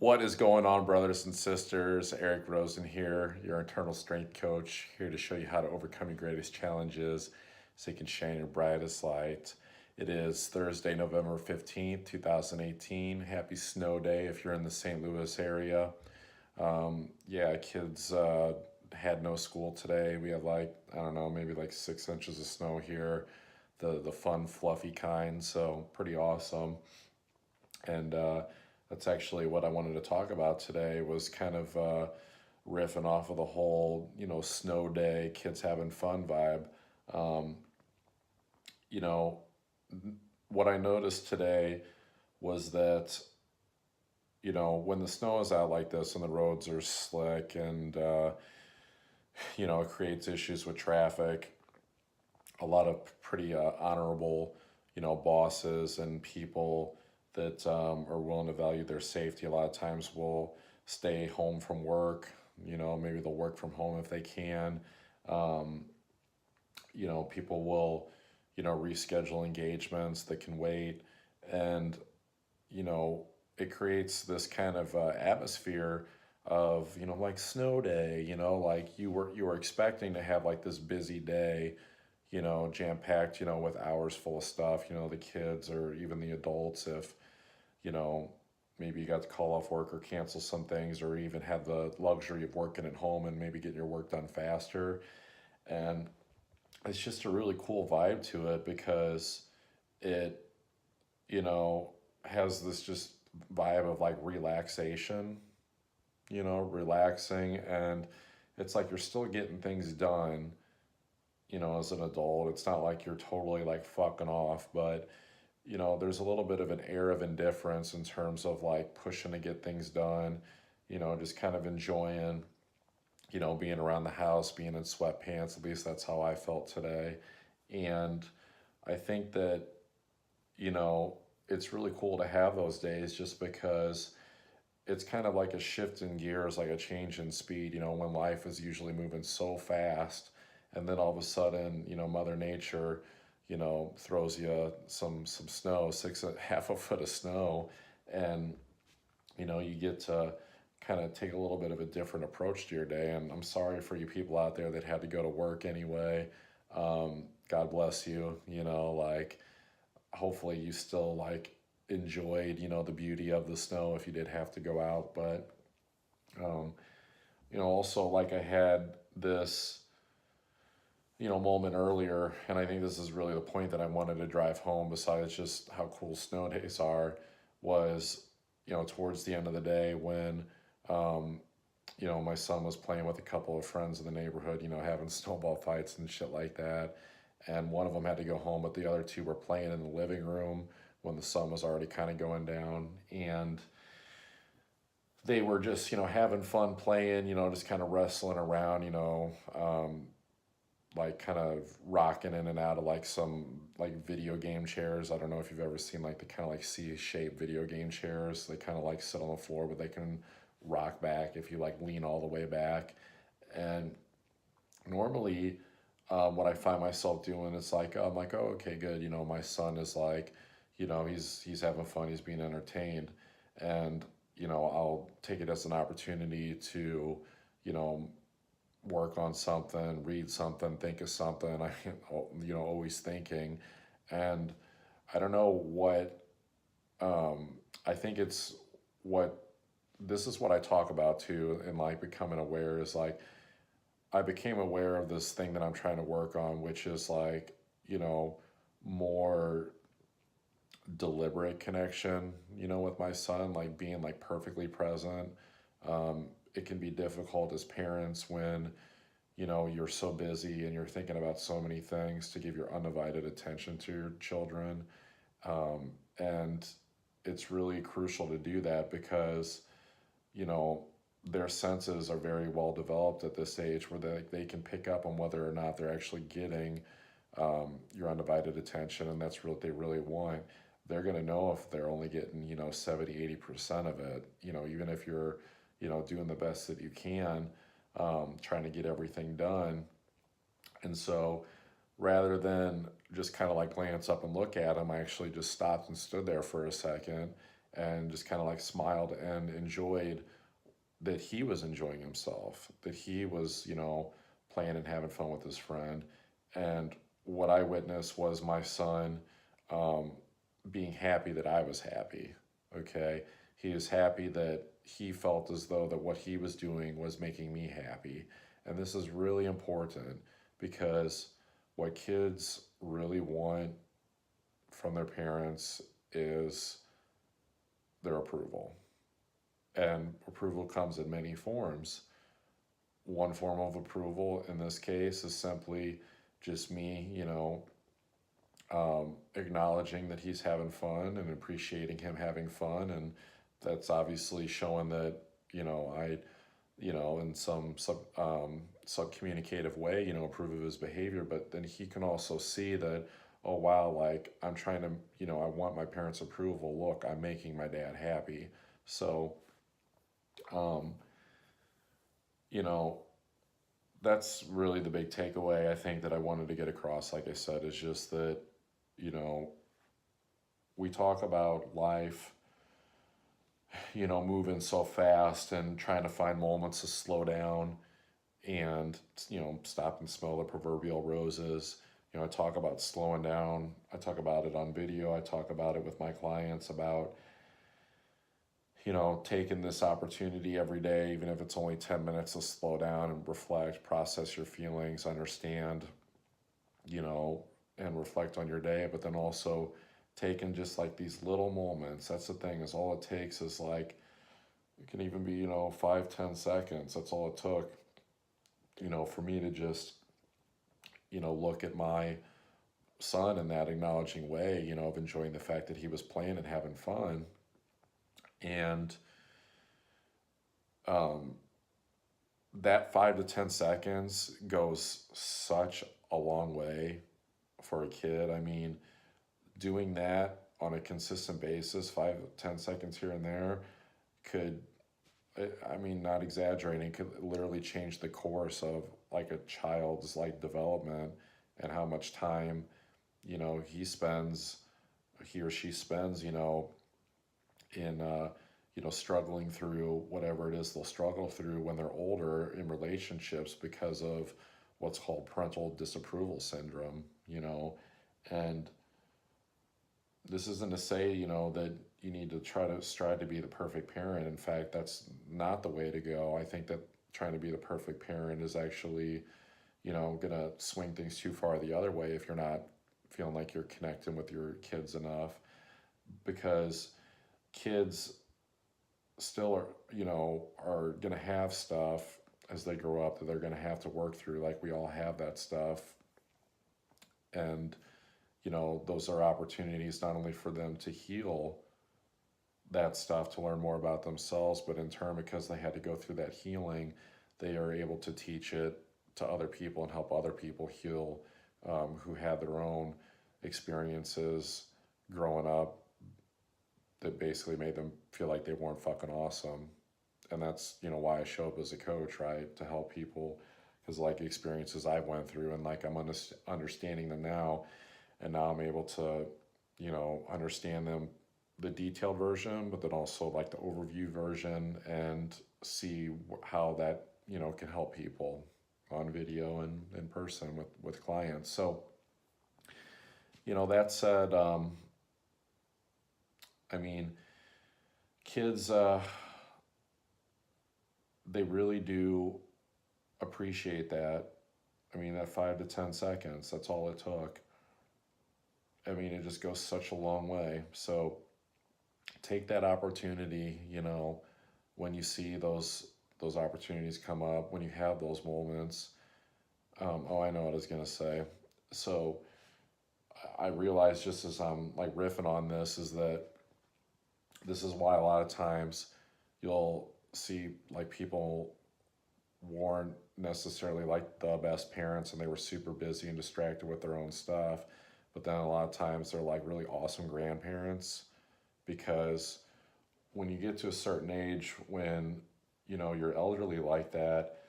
What is going on, brothers and sisters? Eric Rosen here, your internal strength coach, here to show you how to overcome your greatest challenges so you can shine your brightest light. It is Thursday, November 15th, 2018. Happy snow day if you're in the St. Louis area. Yeah, kids had no school today. We had like, I don't know, maybe like 6 inches of snow here, the fun, fluffy kind, so pretty awesome. And that's actually what I wanted to talk about today was kind of riffing off of the whole, snow day, kids having fun vibe. Um, you know, what I noticed today was that, when the snow is out like this and the roads are slick and, it creates issues with traffic, a lot of pretty honorable, bosses and people that are willing to value their safety a lot of times will stay home from work. Maybe they'll work from home if they can. Um, People will, reschedule engagements that can wait. And, you know, it creates this kind of atmosphere of, like snow day, like you were expecting to have like this busy day, jam packed, with hours full of stuff, the kids or even the adults, if, you know, maybe you got to call off work or cancel some things or even have the luxury of working at home and maybe getting your work done faster. And it's just a really cool vibe to it because it, you know, has this just vibe of like relaxation, relaxing. And it's like you're still getting things done, as an adult. It's not like you're totally like fucking off, but there's a little bit of an air of indifference in terms of like pushing to get things done, just kind of enjoying, being around the house, being in sweatpants. At least that's how I felt today. And I think that, it's really cool to have those days just because it's kind of like a shift in gears, like a change in speed, when life is usually moving so fast. And then all of a sudden, Mother Nature, throws you some snow, half a foot of snow, and you get to kind of take a little bit of a different approach to your day. And I'm sorry for you people out there that had to go to work anyway. God bless you. Like hopefully you still like enjoyed the beauty of the snow if you did have to go out. But um, also like I had this moment earlier, and I think this is really the point that I wanted to drive home, besides just how cool snow days are, was, towards the end of the day when, um, my son was playing with a couple of friends in the neighborhood, having snowball fights and shit like that. And one of them had to go home, but the other two were playing in the living room when the sun was already kind of going down. And they were just, having fun playing, just kind of wrestling around, like kind of rocking in and out of like some like video game chairs. I don't know if you've ever seen like the kind of like C-shaped video game chairs. They kind of like sit on the floor, but they can rock back if you like lean all the way back. And normally, what I find myself doing is like, I'm like, oh, okay, good. My son is like, he's having fun. He's being entertained, and I'll take it as an opportunity to, you know, work on something, read something, think of something. I, always thinking, and I don't know what. I think it's what this is what I talk about too, and like becoming aware is like I became aware of this thing that I'm trying to work on, which is like more deliberate connection, with my son, like being like perfectly present. It can be difficult as parents when you're so busy and you're thinking about so many things to give your undivided attention to your children. And it's really crucial to do that because you know their senses are very well developed at this age where they can pick up on whether or not they're actually getting your undivided attention, and that's what they really want. They're going to know if they're only getting 70, 80% of it, even if you're doing the best that you can, trying to get everything done. And so rather than just kind of like glance up and look at them, I actually just stopped and stood there for a second and just kind of like smiled and enjoyed that he was enjoying himself, that he was, playing and having fun with his friend. And what I witnessed was my son um, being happy that I was happy. Okay. He was happy that he felt as though that what he was doing was making me happy. And this is really important because what kids really want from their parents is their approval. And approval comes in many forms. One form of approval in this case is simply just me, acknowledging that he's having fun and appreciating him having fun. And that's obviously showing that, I, in some sub communicative way, approve of his behavior. But then he can also see that, oh, wow, like I'm trying to, I want my parents' approval. Look, I'm making my dad happy. So, um, you know, that's really the big takeaway I think that I wanted to get across, like I said, is just that, you know, we talk about life, moving so fast and trying to find moments to slow down and, stop and smell the proverbial roses. I talk about slowing down. I talk about it on video. I talk about it with my clients about, taking this opportunity every day, even if it's only 10 minutes to slow down and reflect, process your feelings, understand, you know, and reflect on your day, but then also taking just like these little moments. That's the thing, is all it takes is like, it can even be, 5, 10 seconds. That's all it took, for me to just, look at my son in that acknowledging way, of enjoying the fact that he was playing and having fun. And um, that 5 to 10 seconds goes such a long way for a kid. I mean, doing that on a consistent basis, 5 to 10 seconds here and there, could, I mean, not exaggerating, could literally change the course of like a child's like development and how much time, he or she spends, in struggling through whatever it is they'll struggle through when they're older in relationships because of what's called parental disapproval syndrome. And this isn't to say, that you need to try to strive to be the perfect parent. In fact, that's not the way to go. I think that trying to be the perfect parent is actually, gonna swing things too far the other way if you're not feeling like you're connecting with your kids enough, because kids still are, are gonna have stuff as they grow up that they're gonna have to work through. Like we all have that stuff. And, those are opportunities not only for them to heal that stuff, to learn more about themselves, but in turn, because they had to go through that healing, they are able to teach it to other people and help other people heal, who had their own experiences growing up that basically made them feel like they weren't fucking awesome. And that's, why I show up as a coach, right? To help people, because like experiences I went through, and like I'm understanding them now, and now I'm able to, understand them, the detailed version, but then also like the overview version, and see how that, can help people on video and in person with clients. So, that said, I mean, kids, they really do appreciate that. I mean, that 5 to 10 seconds, that's all it took. I mean, it just goes such a long way. So take that opportunity, when you see those opportunities come up, when you have those moments. Oh, I know what I was gonna say. So I realized, just as I'm like riffing on this, is that this is why a lot of times you'll see like people weren't necessarily like the best parents, and they were super busy and distracted with their own stuff. But then a lot of times they're like really awesome grandparents, because when you get to a certain age, when you're elderly like that,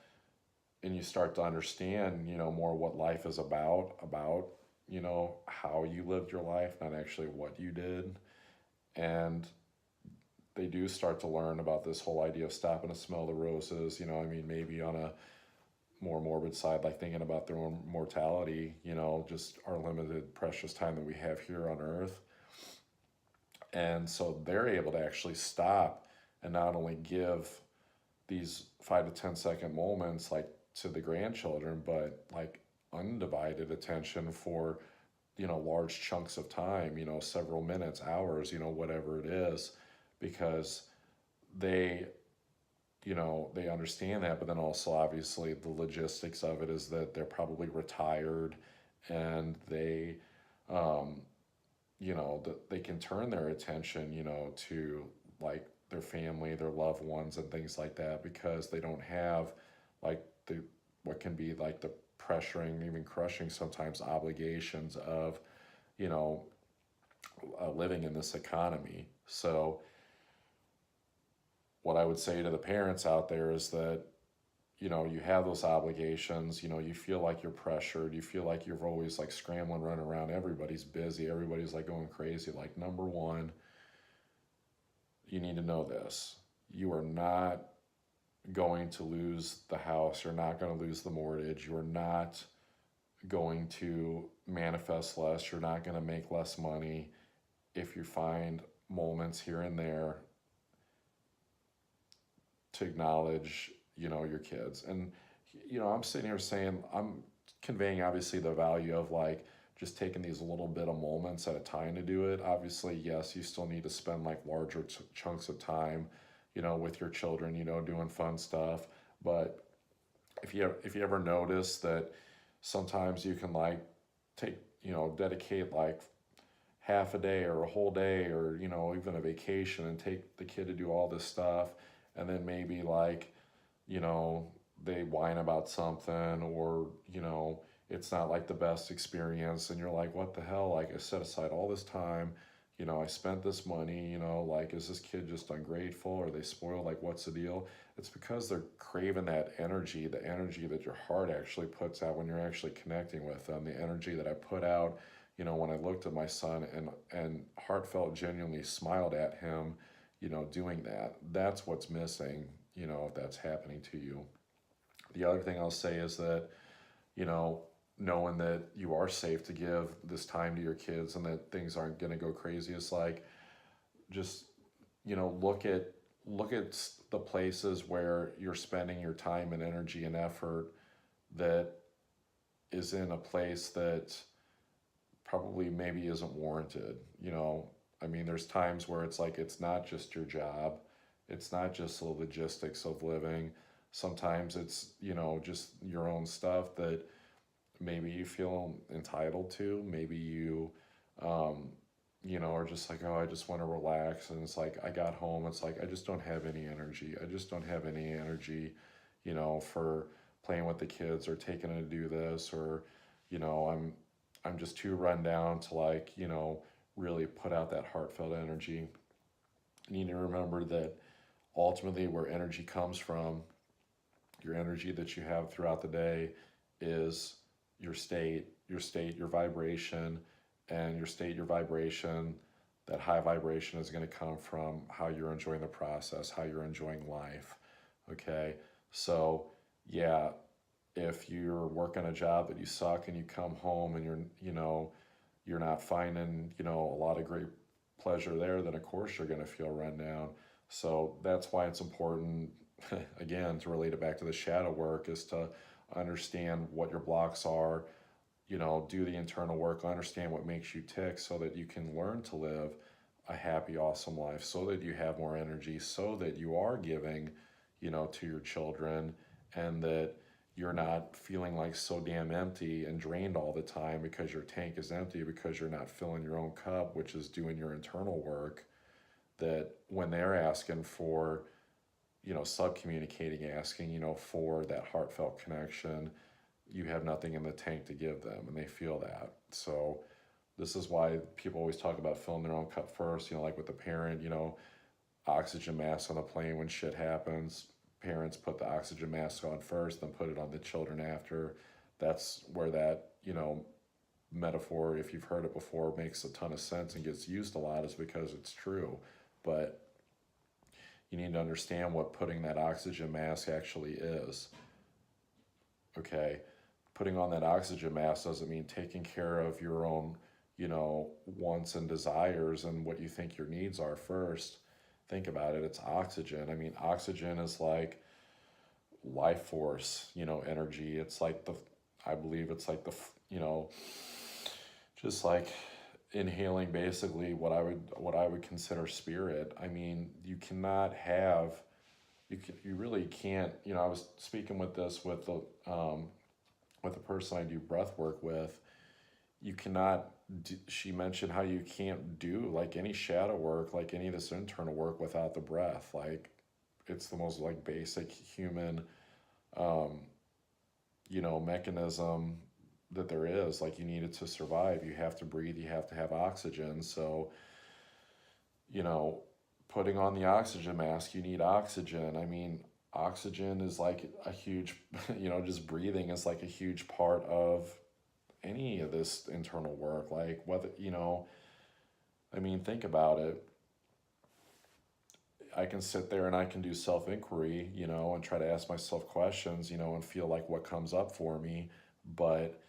and you start to understand, more what life is about, how you lived your life, not actually what you did. And they do start to learn about this whole idea of stopping to smell the roses. You know, I mean, maybe on a more morbid side, like thinking about their own mortality, you know, just our limited precious time that we have here on earth. And so they're able to actually stop and not only give these 5 to 10 second moments like to the grandchildren, but like undivided attention for, you know, large chunks of time, you know, several minutes, hours, you know, whatever it is, because they, you know, they understand that. But then also obviously the logistics of it is that they're probably retired, and they, um, you know, that they can turn their attention, you know, to like their family, their loved ones, and things like that, because they don't have like the what can be like the pressuring, even crushing sometimes obligations of, you know, living in this economy. So what I would say to the parents out there is that, you know, you have those obligations, you know, you feel like you're pressured, you feel like you're always like scrambling, running around, everybody's busy, everybody's like going crazy. Like, number one, you need to know this: you are not going to lose the house, you're not going to lose the mortgage, you're not going to manifest less, you're not going to make less money if you find moments here and there to acknowledge, you know, your kids. And, you know, I'm sitting here saying, I'm conveying obviously the value of like just taking these little bit of moments at a time to do it. Obviously, yes, you still need to spend like larger chunks of time, you know, with your children, you know, doing fun stuff. But if you ever notice that sometimes you can like take, you know, dedicate like half a day or a whole day, or, you know, even a vacation, and take the kid to do all this stuff, and then maybe like, you know, they whine about something, or, you know, it's not like the best experience, and you're like, what the hell, like I set aside all this time, you know, I spent this money, you know, like, is this kid just ungrateful? Are they spoiled? Like, what's the deal? It's because they're craving that energy, the energy that your heart actually puts out when you're actually connecting with them, the energy that I put out, you know, when I looked at my son and heartfelt, genuinely smiled at him, you know, doing that. That's what's missing, you know, if that's happening to you. The other thing I'll say is that, you know, knowing that you are safe to give this time to your kids and that things aren't going to go crazy, is like, just, you know, look at the places where you're spending your time and energy and effort that is in a place that probably maybe isn't warranted. You know, I mean, there's times where it's like, it's not just your job, it's not just the logistics of living. Sometimes it's, you know, just your own stuff that maybe you feel entitled to. Maybe you, um, you know, are just like, oh, I just want to relax. And it's like, I got home, it's like, I just don't have any energy. I just don't have any energy, you know, for playing with the kids or taking them to do this, or, you know, I'm just too run down to like, you know, really put out that heartfelt energy. You need to remember that ultimately where energy comes from, your energy that you have throughout the day, is your state, your vibration, and your state, your vibration. That high vibration is going to come from how you're enjoying the process, how you're enjoying life. Okay, so yeah, if you're working a job that you suck and you come home and you're, you know, you're not finding, you know, a lot of great pleasure there, then of course you're going to feel run down. So that's why it's important, again, to relate it back to the shadow work, is to understand what your blocks are, you know, do the internal work, understand what makes you tick, so that you can learn to live a happy, awesome life, so that you have more energy, so that you are giving, you know, to your children, and that you're not feeling like so damn empty and drained all the time because your tank is empty, because you're not filling your own cup, which is doing your internal work. That when they're asking for, you know, sub-communicating, asking, you know, for that heartfelt connection, you have nothing in the tank to give them, and they feel that. So this is why people always talk about filling their own cup first, you know, like with the parent, you know, oxygen mask on the plane when shit happens. Parents put the oxygen mask on first, then put it on the children after. That's where that, you know, metaphor, if you've heard it before, makes a ton of sense and gets used a lot, is because it's true. But you need to understand what putting that oxygen mask actually is. Okay, putting on that oxygen mask doesn't mean taking care of your own, wants and desires and what you think your needs are first. Think about it, it's oxygen. I mean, oxygen is like life force, energy. It's like I believe it's like just like inhaling basically what I would consider spirit. I mean, you really can't, I was speaking with this with the person I do breath work with. You cannot she mentioned how you can't do like any shadow work, like any of this internal work without the breath. Like it's the most like basic human um, mechanism that there is. Like you need it to survive. You have to breathe, you have to have oxygen. So, you know, putting on the oxygen mask, you need oxygen. I mean, oxygen is like a huge, just breathing is like a huge part of any of this internal work. Like whether, I mean, think about it. I can sit there and I can do self inquiry, and try to ask myself questions, and feel like what comes up for me. But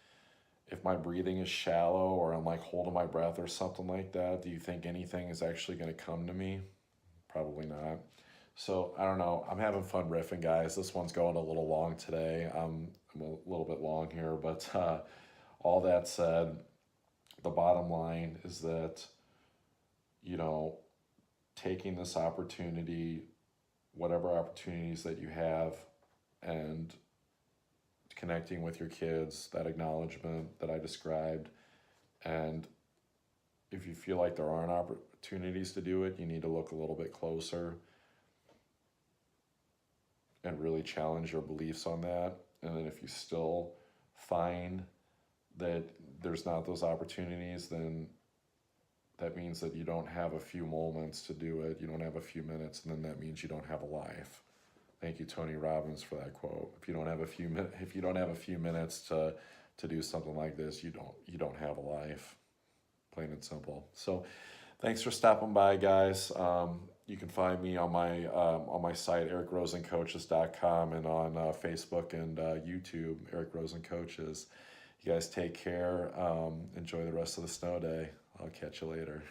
if my breathing is shallow or I'm like holding my breath or something like that, do you think anything is actually going to come to me? Probably not. So I don't know. I'm having fun riffing, guys. This one's going a little long today. I'm a little bit long here, but all that said, the bottom line is that, you know, taking this opportunity, whatever opportunities that you have, and connecting with your kids, that acknowledgement that I described. And if you feel like there aren't opportunities to do it, you need to look a little bit closer and really challenge your beliefs on that. And then if you still find that there's not those opportunities, then that means that you don't have a few moments to do it. You don't have a few minutes, and then that means you don't have a life. Thank you, Tony Robbins, for that quote. If you don't have a few minutes to do something like this, you don't have a life. Plain and simple. So, thanks for stopping by, guys. You can find me on my site, ericrosencoaches.com, and on Facebook and YouTube, Eric Rosen Coaches. You guys take care. Enjoy the rest of the snow day. I'll catch you later.